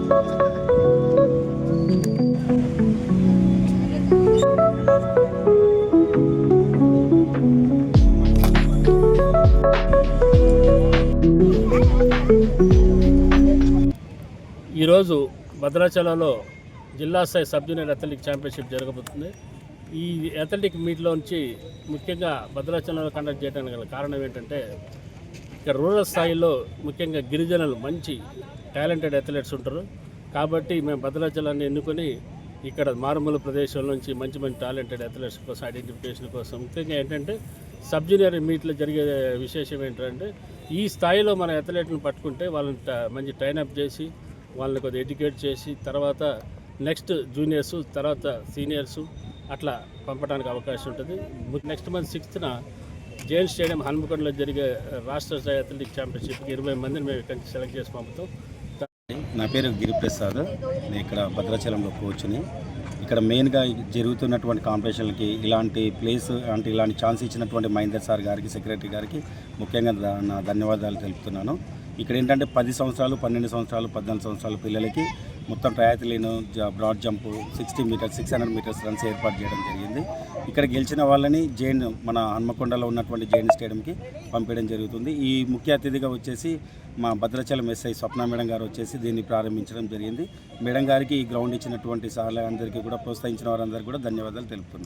ఈరోజు భద్రాచలంలో జిల్లా స్థాయి సబ్ జూనియర్ అథ్లెటిక్ ఛాంపియన్షిప్ జరగబోతుంది. ఈ అథ్లెటిక్ మీట్లోంచి ముఖ్యంగా భద్రాచలంలో కండక్ట్ చేయడానికి గల కారణం ఏంటంటే, ఇక్కడ రూరల్ స్థాయిలో ముఖ్యంగా గిరిజనులు మంచి టాలెంటెడ్ అథ్లెట్స్ ఉంటారు. కాబట్టి మేము భద్రాచలాన్ని ఎన్నుకొని ఇక్కడ మారుమూల ప్రదేశం నుంచి మంచి మంచి టాలెంటెడ్ అథ్లెట్స్ కోసం ఐడెంటిఫికేషన్ కోసం ముఖ్యంగా ఏంటంటే సబ్ జూనియర్ మీట్లో జరిగే విశేషం ఏంటంటే, ఈ స్థాయిలో మన అథ్లెట్లను పట్టుకుంటే వాళ్ళని మంచి ట్రైనప్ చేసి వాళ్ళని కొద్దిగా ఎడ్యుకేట్ చేసి తర్వాత నెక్స్ట్ జూనియర్సు తర్వాత సీనియర్సు అట్లా పంపడానికి అవకాశం ఉంటుంది. Next month 6th Jain stadium హన్మకొండలో జరిగే రాష్ట్ర స్థాయి అథ్లెటిక్ ఛాంపియన్షిప్కి 20 మందిని మేము ఇక్కడి నుంచి సెలెక్ట్ చేసి పంపుతాం. నా పేరు గిరిప్రసాద్. నేను ఇక్కడ భద్రాచలంలో కోచ్ని. ఇక్కడ మెయిన్గా జరుగుతున్నటువంటి కాంపిటీషన్లకి ఇలాంటి ప్లేస్ అంటే ఇలాంటి ఛాన్స్ ఇచ్చినటువంటి మహేందర్ సార్ గారికి, సెక్రటరీ గారికి ముఖ్యంగా నా ధన్యవాదాలు తెలుపుతున్నాను. ఇక్కడ ఏంటంటే 10 సంవత్సరాలు, 12 సంవత్సరాలు, 14 సంవత్సరాల పిల్లలకి మొత్తం triathlon, broad jump, 60 metres, 600 metres runs ఏర్పాటు చేయడం జరిగింది. ఇక్కడ గెలిచిన వాళ్ళని జైన్ మన హన్మకొండలో ఉన్నటువంటి జైన్ స్టేడియంకి పంపించడం జరుగుతుంది. ఈ ముఖ్య అతిథిగా వచ్చేసి మా భద్రాచలం ఎస్ఐ స్వప్న మేడం గారు వచ్చేసి దీన్ని ప్రారంభించడం జరిగింది. మేడం గారికి ఈ గ్రౌండ్ ఇచ్చినటువంటి అందరికీ కూడా ప్రోత్సహించిన వారందరికీ కూడా ధన్యవాదాలు తెలుపుతున్నాను.